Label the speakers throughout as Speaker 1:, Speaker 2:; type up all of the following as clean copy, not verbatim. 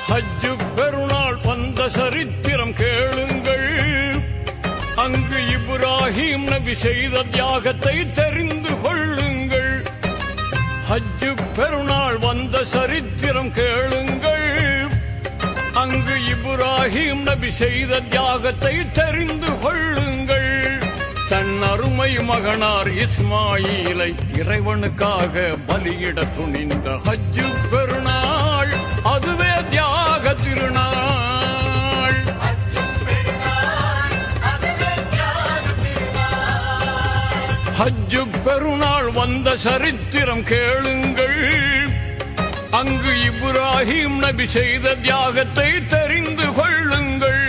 Speaker 1: ஹஜ்ஜு பெருநாள் வந்த சரித்திரம் கேளுங்கள். அங்கு இப்ராஹிம் நபி செய்த தியாகத்தை தெரிந்து கொள்ளுங்கள். ஹஜ்ஜு பெருநாள் வந்த சரித்திரம் கேளுங்கள். அங்கு இப்ராஹிம் நபி செய்த தியாகத்தை தெரிந்து கொள்ளுங்கள். தன் அருமை மகனார் இஸ்மாயிலை இறைவனுக்காக பலியிட துணிந்த ஹஜ்ஜு பெருநாள் அதுவே தியாக திருநாள். ஹஜ்ஜு பெருநாள் வந்த சரித்திரம் கேளுங்கள். அங்கு இப்ராஹிம் நபி செய்த தியாகத்தை தெரிந்து கொள்ளுங்கள்.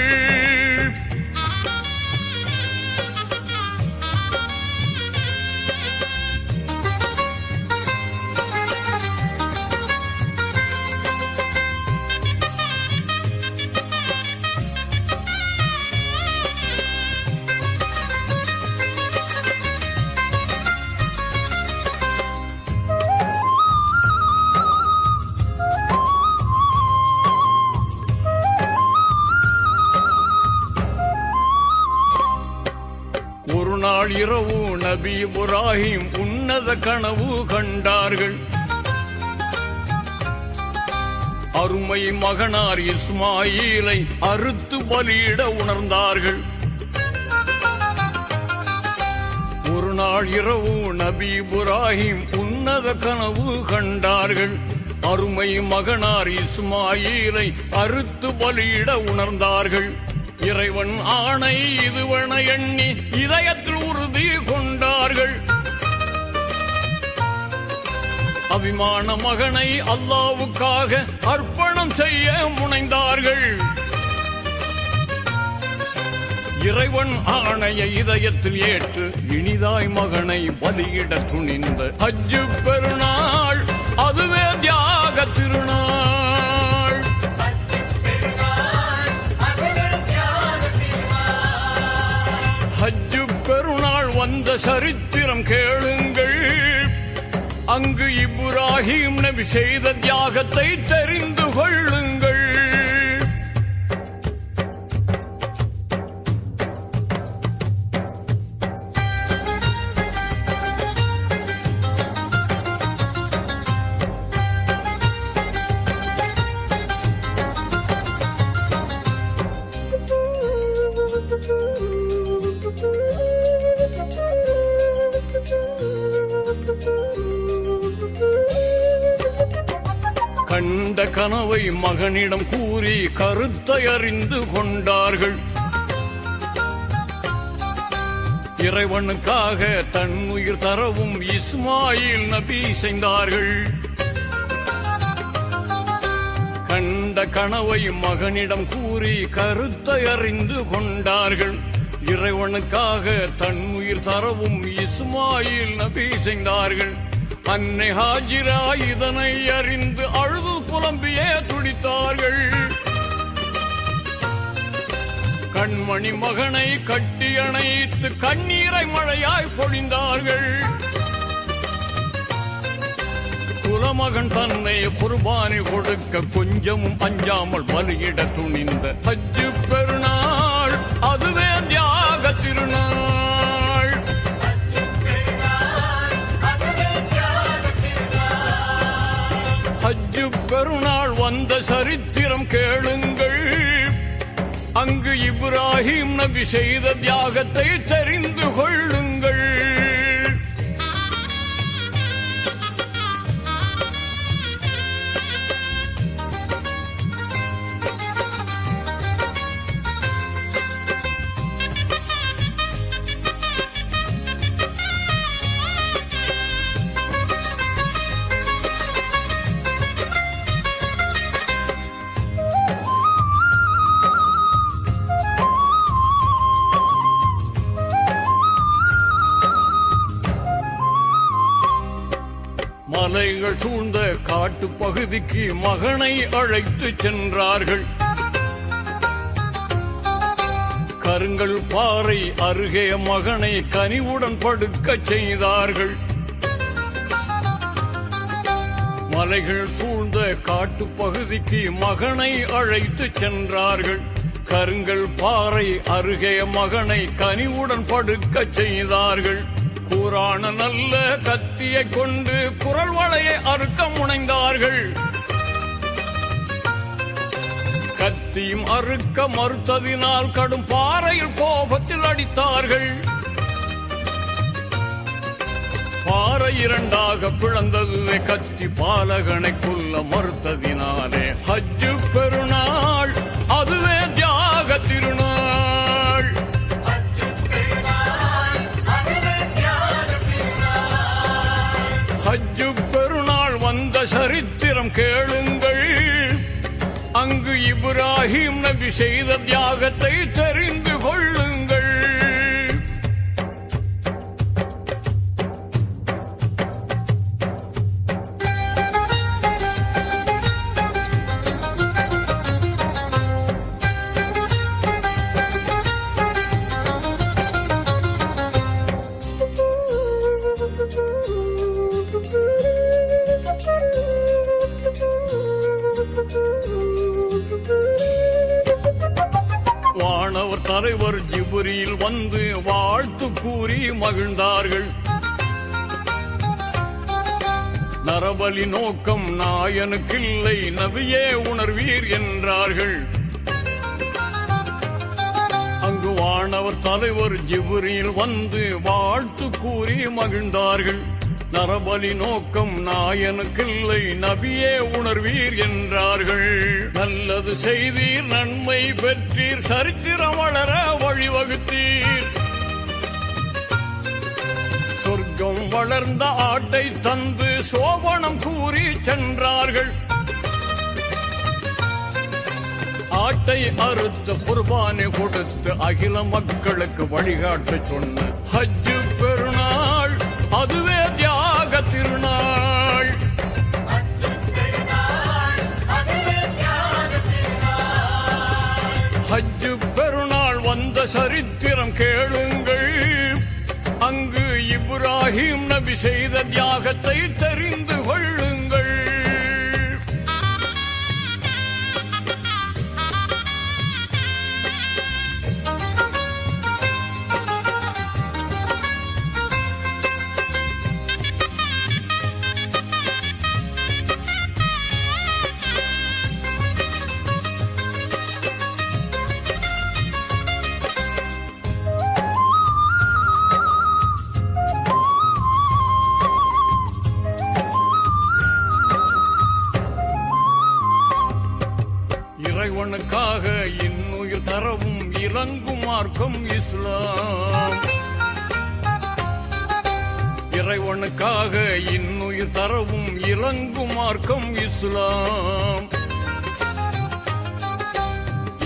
Speaker 1: ஒரு நாள் இரவு நபி இப்ராஹிம் உன்னத கனவு கண்டார்கள். அருமை மகனார் இஸ்மாயிலை அறுத்து பலியிட உணர்ந்தார்கள். ஒரு நாள் இரவு நபி இப்ராஹிம் உன்னத கனவு கண்டார்கள். அருமை மகனார் இஸ்மாயிலை அறுத்து பலியிட உணர்ந்தார்கள். இறைவன் ஆணை இதுவென எண்ணி இதயத்தில் உறுதி கொண்டார்கள். அபிமான மகனை அல்லாவுக்காக அர்ப்பணம் செய்ய முனைந்தார்கள். இறைவன் ஆணையை இதயத்தில் ஏற்று இனிதாய் மகனை பலியிட துணிந்த ஹஜ்ஜு பெருநாள் அதுவே தியாக திருநாள். ஹஜ்ஜு பெருநாள் வந்த சரித்திரம் கேளுங்கள். அங்கு இப்ராஹிம் நபி செய்த தியாகத்தை தெரிந்து கொள்ளுங்கள். கண்ட கனவை மகனிடம் கூறி கருத்தை அறிந்து கொண்டார்கள். இறைவனுக்காக தன் உயிர் தரவும் இஸ்மாயில் நபி செய்தார்கள். கண்ட கனவை மகனிடம் கூறி கருத்தை அறிந்து கொண்டார்கள். இறைவனுக்காக தன் உயிர் தரவும் இஸ்மாயில் நபி செய்தார்கள். அன்னை ஹாஜிரா இதனை அறிந்து அழுது புலம்பியே துடித்தார்கள். கண்மணி மகனை கட்டி அணைத்து கண்ணீரை மழையாய் பொழிந்தார்கள். குலமகன் தன்னை குர்பானி கொடுக்க கொஞ்சமும் அஞ்சாமல் பலியிட துணிந்த ஹஜ்ஜு பெருநாள் அதுவே தியாக திருநாள். ஹஜ்ஜு பெருநாள் வந்த சரித்திரம் கேளுங்கள். அங்கு இப்ராஹிம் நபி செய்த தியாகத்தை தெரிந்து கொள்ளுங்கள். மலைகள் சூழ்ந்த காட்டு பகுதிக்கு மகனை அழைத்து சென்றார்கள். கருங்கல் பாறை அருகே மகனை கனிவுடன் படுக்க செய்தார்கள். மலைகள் சூழ்ந்த காட்டு பகுதிக்கு மகனை அழைத்து சென்றார்கள். கருங்கல் பாறை அருகே மகனை கனிவுடன் படுக்க செய்தார்கள். கூரான நல்ல கத்தியை கொண்டு குரல் வளையை அறுக்க முனைந்தார்கள். கத்தியும் அறுக்க மறுத்ததினால் கடும் பாறையில் கோபத்தில் அடித்தார்கள். பாறை இரண்டாக பிளந்தது. கத்தி பாலகனை கொல்ல மறுத்ததினாலே ஹஜ்ஜு பெருநாள் அதுவே தியாக திருநாள். ஹஜ்ஜு பெருநாள் வந்த சரித்திரம் கேளுங்கள். அங்கு இப்ராஹிம் நபி செய்த தியாகத்தை தெரிந்து கொள்ளுங்கள். வானவர் தலைவர் ஜிப்ரீல் வந்து வாழ்த்து கூறி மகிழ்ந்தார்கள். நரபலி நோக்கம் நாயனுக்கில்லை, நபியே உணர்வீர் என்றார்கள். அங்கு வானவர் தலைவர் ஜிப்ரீல் வந்து வாழ்த்து கூறி மகிழ்ந்தார்கள். நரபலி நோக்கம் நாயனுக்கில்லை, நபியே உணர்வீர் என்றார்கள். நல்லது செய்தீர், நன்மை பெற்றீர், சரித்திரம் வளர வழிவகுத்தீர். சொர்க்கம் வளர்ந்த ஆட்டை தந்து சோபனம் கூறி சென்றார்கள். ஆட்டை அறுத்த குர்பானை கொடுத்து அகில மக்களுக்கு வழிகாட்ட சொன்ன ஹஜ்ஜு பெருநாள் அதுவே தியாக திருநாள். ஹஜ்ஜு பெருநாள் வந்த சரித்திரம் கேளுங்கள். அங்கு இப்ராஹிம் நபி செய்த தியாகத்தை தெரிந்து கொள்ளுங்கள். இறைவனுக்காக இன்னுயிர் தரவும் இறங்கும் மார்க்கம் இஸ்லாம். இறைவனுக்காக இன்னுயிர் தரவும் இறங்கும் மார்க்கம் இஸ்லாம்.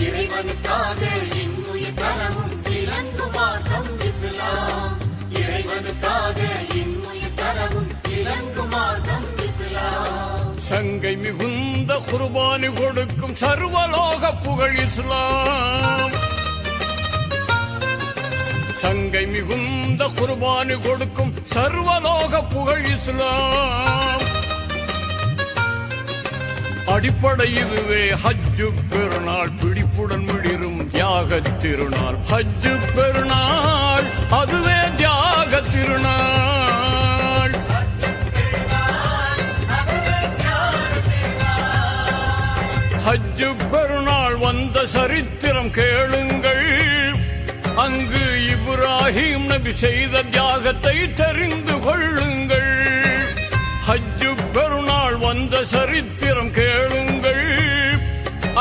Speaker 2: இறைவனுக்காக இன்னுயிர் தரவும் இறங்கும் மார்க்கம் இஸ்லாம். இறைவனுக்காக இன்னுயிர் தரவும் இறங்கும் மார்க்கம் இஸ்லாம்.
Speaker 1: சங்கை மிகுந்த குர்பானி கொடுக்கும் சர்வலோக புகழ் இஸ்லாம். சங்கை மிகுந்த குர்பானி கொடுக்கும் சர்வலோக புகழ் இஸ்லாம். அடிப்படை இதுவே ஹஜ்ஜு பெருநாள், பிடிப்புடன் மிளிரும் தியாக திருநாள். ஹஜ்ஜு பெருநாள் அதுவே தியாக திருநாள். ஹஜ்ஜு பெருநாள் வந்த சரித்திரம் கேளுங்கள். அங்கு இப்ராஹிம் நபி செய்த தியாகத்தை தெரிந்து கொள்ளுங்கள். ஹஜ்ஜு பெருநாள் வந்த சரித்திரம் கேளுங்கள்.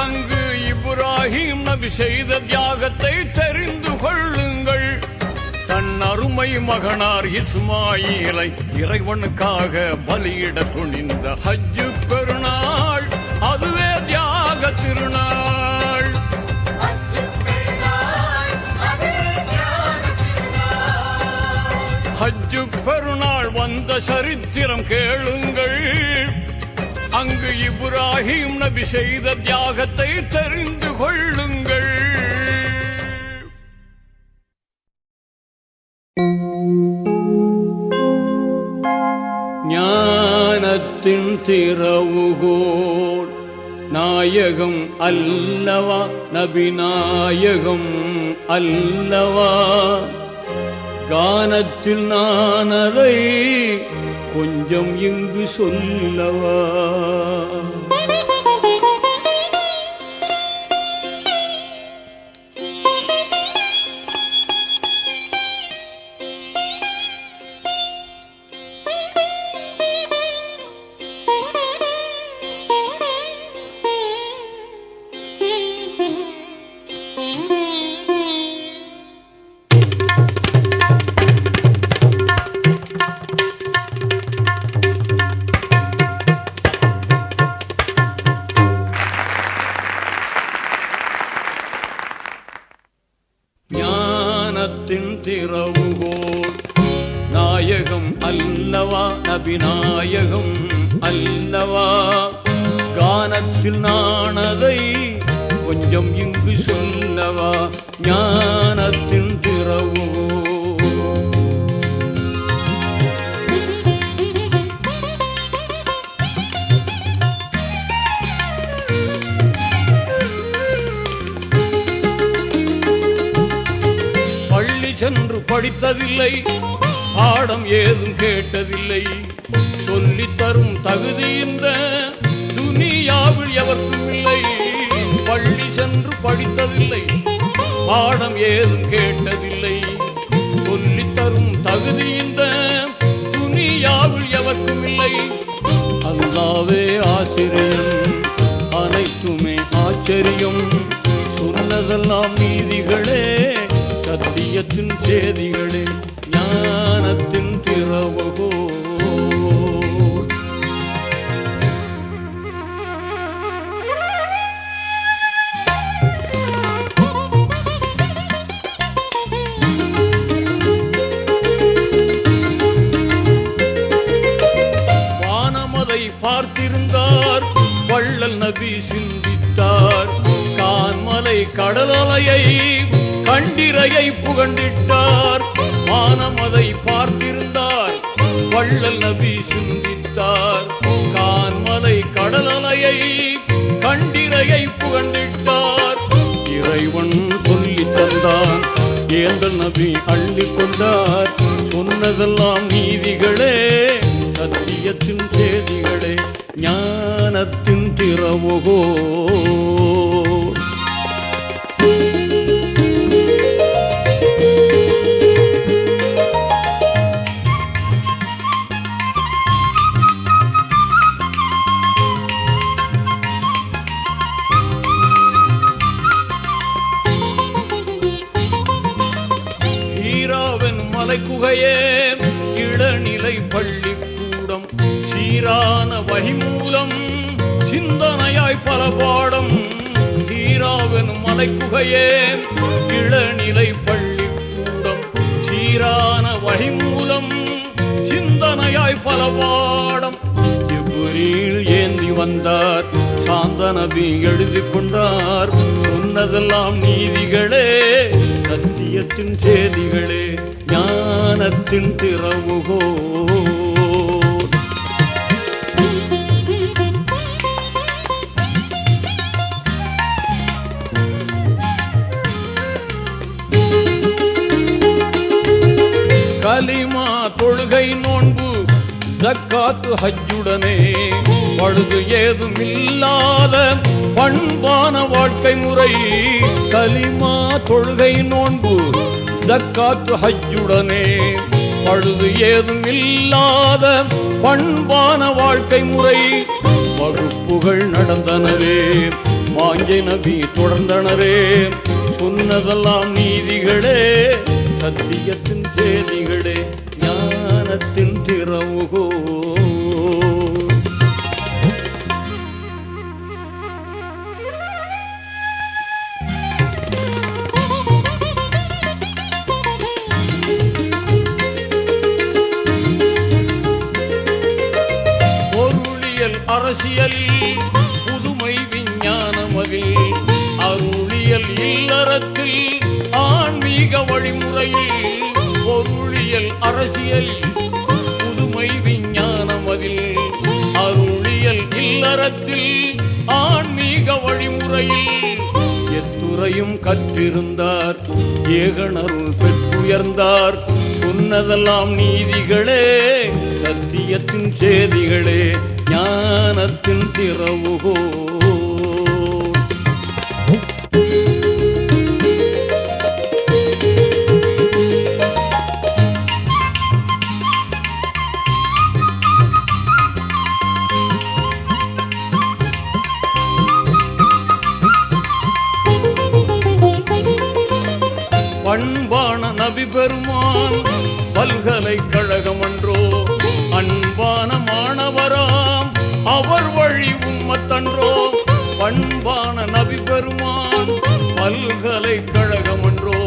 Speaker 1: அங்கு இப்ராஹிம் நபி செய்த தியாகத்தை தெரிந்து கொள்ளுங்கள். தன் அருமை மகனார் இஸ்மாயிலை இறைவனுக்காக பலியிட துணிந்த ஹஜ்ஜு பெருநாள் அதுவே தியாக திருநாள். ஹஜ்ஜு பெருநாள் வந்த சரித்திரம் கேளுங்கள். அங்கு இப்ராஹிம் நபி செய்த தியாகத்தை தெரிந்து கொள்ளுங்கள். ஞானத்தின் திறவுகோல் நாயகம் அல்லவா, நபி நாயகம் அல்லவா. கானத்தில் நான் அதை கொஞ்சம் இங்கு சொல்லவா. ஞானத்தின் திறவுகோல் நாயகம் அல்லவா, நபி நாயகம் அல்லவா. கானத்தில் நான் அதை கொஞ்சம் இங்கு சொல்லவா. ஞானத்தின் திறவுகோல் சென்று படித்ததில்லை, பாடம் ஏதும் கேட்டதில்லை. சொல்லித் தரும் தகுதி இந்த துனியாவில் எவர்க்கும் இல்லை. பள்ளி சென்று படித்ததில்லை, பாடம் ஏதும் கேட்டதில்லை. சொல்லித் தரும் தகுதி இந்த துனியாவில் எவர்க்கும் இல்லை. அல்லாஹ்வே ஆசிரியன், அனைத்துமே ஆச்சரியம். சொன்னதெல்லாம் நீதிகளே, சத்தியத்தின் சேதிகளே. ஞானத்தின் திறவுகோல் வானமதை பார்த்திருந்தார், வள்ளல் நபி சிந்தித்தார். கான்மலை கடலலையை கண்டிரையை புகண்டிட்டார். வானமதை பார்த்திருந்தார், வள்ளல் நபி சிந்தித்தார். கான்மலை கடலலையை கண்டிரையை புகண்டிட்டார். இறைவன் சொல்லி தந்தான், ஏந்தல் நபி அள்ளி கொண்டார். சொன்னதெல்லாம் நீதிகளே, சத்தியத்தின் சேதிகளே. ஞானத்தின் திறவுகோல் குகையே இளநிலை பள்ளிக்கூடம். சீரான வழிமூலம் சிந்தனையாய் பல பாடம். ஈராவெனும் மலைக்குகையே இளநிலை பள்ளிக்கூடம். சீரான வழிமூலம் சிந்தனையாய் பல பாடம். ஜிப்ரீல் ஏந்தி வந்தார், சாந்த நபி எழுதி கொண்டார். சொன்னதெல்லாம் நீதிகளே, சத்தியத்தின் சேதிகளே. ஞானத்தின் திறவுகோல் கலிமா தொழுகை நோன்பு ஜக்காத்து ஹஜ்ஜுடனே பழுது ஏதும் இல்லாத பண்பான வாழ்க்கை முறை. கலிமா தொழுகை நோன்பு ஜக்காத்து ஹஜ்ஜுடனே பழுது ஏதும் இல்லாத பண்பான வாழ்க்கை முறை. வகுப்புகள் நடந்தனரே, வாஞ்சை நபி தொடர்ந்தனரே. சொன்னதெல்லாம் நீதிகளே, சத்தியத்தின் சேதிகளே. ஞானத்தின் திறவுகோல் அரசியலில் புதுமை விஞ்ஞானமதில் அருளியல் இல்லறத்தில் ஆன்மீக வழிமுறையில் பொருளியல் அரசியலில் புதுமை விஞ்ஞானமதில் இல்லறத்தில் ஆன்மீக வழிமுறையில் எத்துறையும் கற்றிருந்தார், ஏகனருள் பெற்றுயர்ந்தார். சொன்னதெல்லாம் நீதிகளே, சத்தியத்தின் சேதிகளே, ஞானத்தின் திறவுகோ. பண்பான நபி பெருமான் பல்கலைக்கழகம் அன்றோ, அன்பான மாணவராம் அவர் வழி உம்மத்தன்றோ. பண்பான நபி பெருமான் பல்கலைக்கழகம் அன்றோ,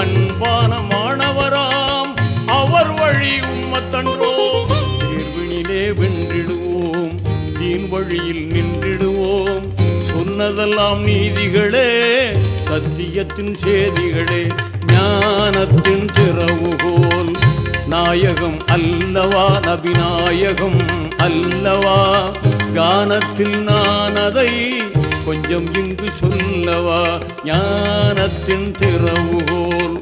Speaker 1: அன்பான மாணவராம் அவர் வழி உம்மத்தன்றோ. தேர்வினிலே வென்றிடுவோம், தீன் வழியில் நின்றிடுவோம். சொன்னதெல்லாம் நீதிகளே, சத்தியத்தின் சேதிகளே, ஞானத்தின் திறவுகோல். நாயகம் அல்லவா, நபிநாயகம் அல்லவா, கானத்தில் நான் அதை கொஞ்சம் இங்கு சொல்லவா. ஞானத்தின் திறவுகோல்.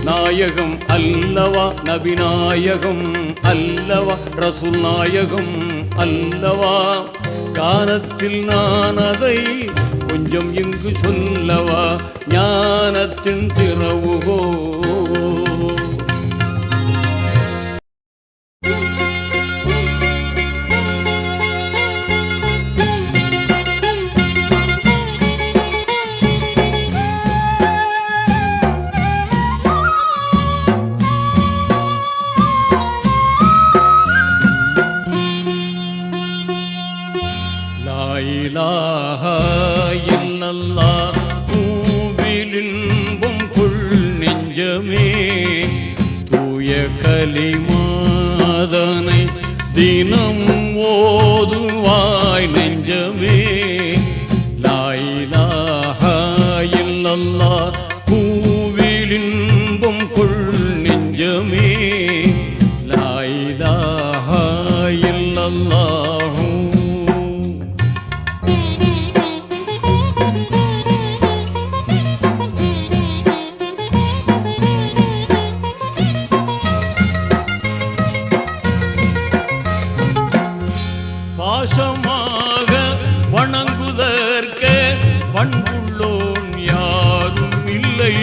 Speaker 1: நாயகம் அல்லவா, நபிநாயகம் அல்லவா, ரசூல் நாயகம் அல்லவா, கானத்தில் நான் அதை கொஞ்சம் இங்கு சொல்லவா. ஞானத்தின் திறவுகோ. லா இலாஹா இல்லல்லாஹ், பூவிலின்பம் கொள் நெஞ்சமே, தூய கலிமாதனை தினம் ஓதுவாய் நெஞ்சமே. லா இலாஹா இல்லல்லாஹ், பூவிலின்பம் கொள் நெஞ்சமே, லா இலாஹா இல்லல்லாஹ். பாசமாக வணங்குதற்கே பண்புள்ளோன் யாரும் இல்லை,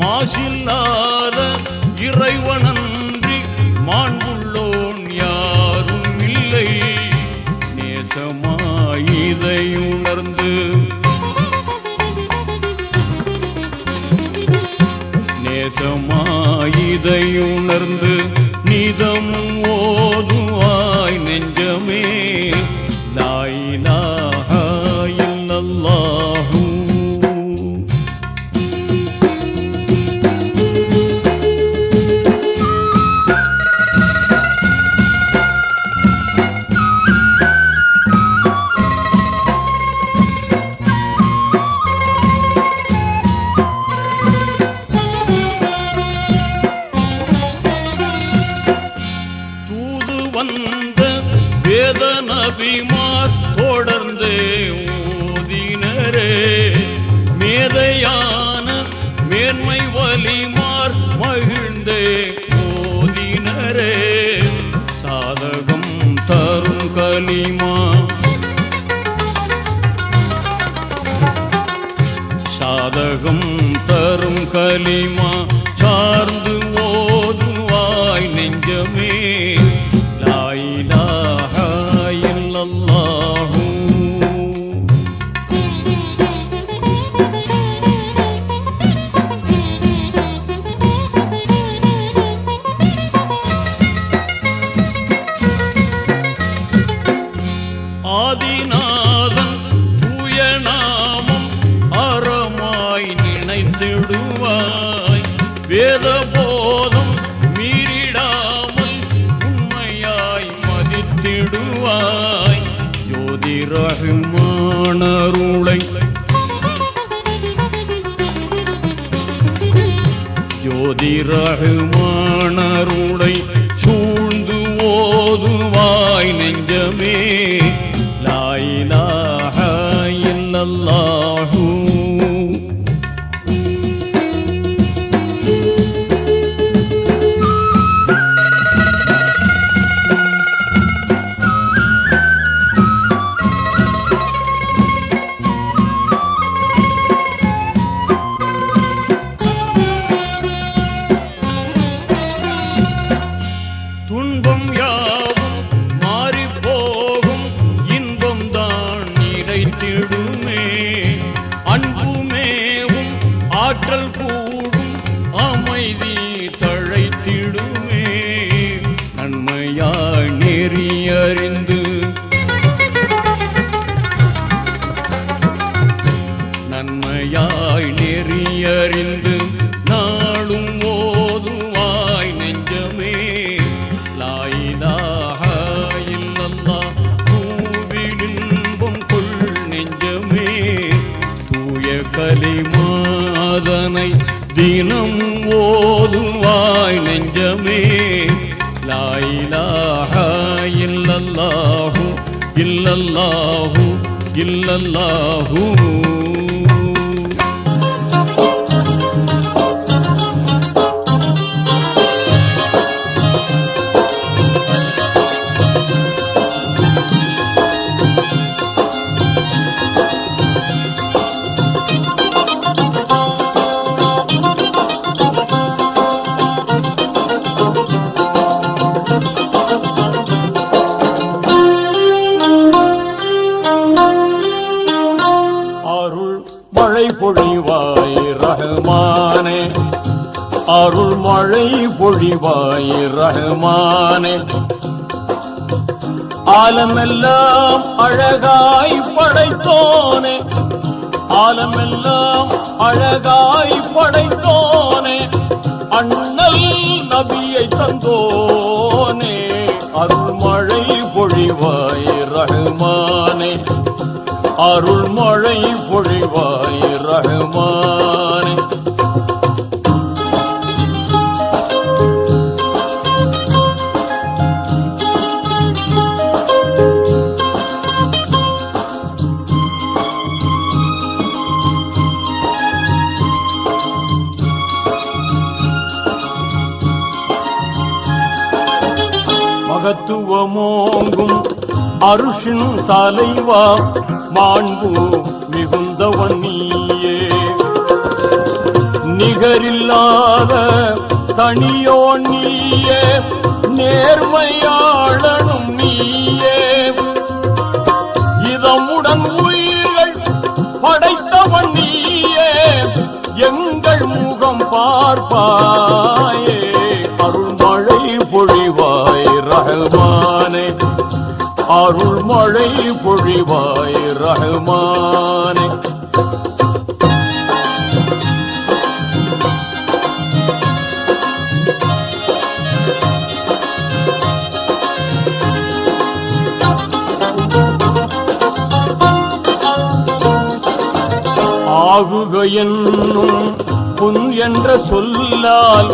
Speaker 1: மாசில்லாத இறைவனன்றி மாண்புள்ளோன் யாரும் இல்லை. நேசமாயிதை உணர்ந்து, நேசமாயிதை உணர்ந்து நிதம் ஓதுவாய் நெஞ்சமே. லா இலாஹா இல்லல்லாஹ். தூது வந்த வேத நபிமார் தொடர்ந்தே ஓதினரே, மேதையான மேன்மை வலிமார் மகிழ்ந்தே ஓதினரே. சாதகம் தரும் கலிமா, சாதகம் தரும் கலிமா சார்ந்து ஓதுவாய் நெஞ்சமே. லா இலாஹா இல்லல்லாஹ். ஆதிநாதன் தூய நாமம் அறமாய் நினைத்திடுவாய், வேத போதம் மீறிடாமல் உண்மையாய் மதித்திடுவாய். ஜோதி ரஹ்மானருளை, ஜோதி ரஹ்மானருளை சூழ்ந்து ஓதுவாய் நெஞ்சமே. லா இல்லல்லாஹு இல்லல்லாஹு இல்லல்லாஹு. மழை பொழிவாய் ரஹ்மானே, அருள் மழை பொழிவாய் ரஹ்மானே. ஆலமெல்லாம் அழகாய் படைத்தோனே, ஆலமெல்லாம் அழகாய் படைத்தோனே. அண்ணல் நபியை தந்தோனே, அருள் மழை பொழிவாய் ரஹ்மானே, அருள் மழை பொழிவாய் ரஹ்மானே. மகத்துவமோங்கும் அருஷின் தலைவா, மாண்பு மிகுந்தவன் நீயே. நிகரில்லாத தனியோன் நீயே, நேர்மையாளனும் நீயே. இதமுடன் உயிர்கள் படைத்தவன் நீயே, எங்கள் முகம் பார்ப்பாயே. அருள் மழை பொழிவாய் ரஹ்மானே, அருள் மழை பொழிவாய் ரஹ்மானே. ஆகுக என்னும் புன் என்ற சொல்லால்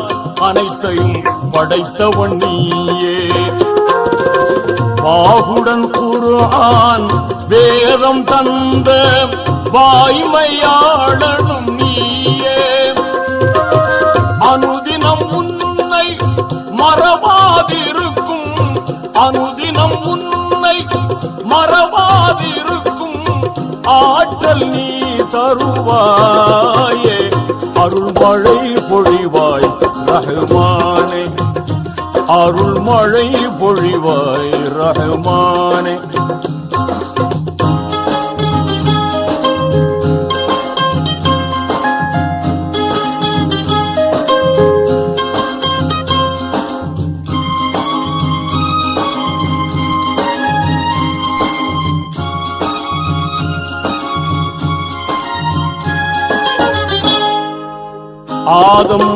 Speaker 1: அனைத்தையும் படைத்தவன் நீயே. வாகுடன் குர்ஆன் வேதம் தந்த வாய்மையாளனும் நீயே. அனுதினம் உன்னை மறவாதிருக்கும், அனுதினம் உன்னை மறவாதிருக்கும் ஆற்றல் நீ தருவாயே. அருள் மழை பொழிவாய் ரஹ்மானே, அருள் மழை பொழிவாய் ரஹ்மானே. ஆதம்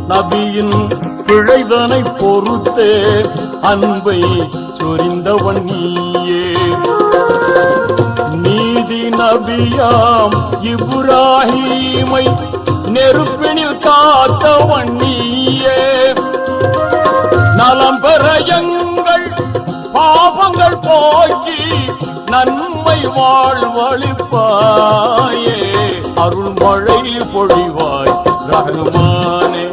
Speaker 1: நபியின் பிழைதனை பொறுத்தே அன்பை சொரிந்தவன் நீயே. நீதி நபியாம் இப்ராஹீமை நெருப்பினில் காத்தவன் நீயே. நலம் பெற எங்கள் பாவங்கள் போக்கி நன்மை வாழ்வளிப்பாயே. அருள் மழை பொழிவாய் ரஹ்மானே,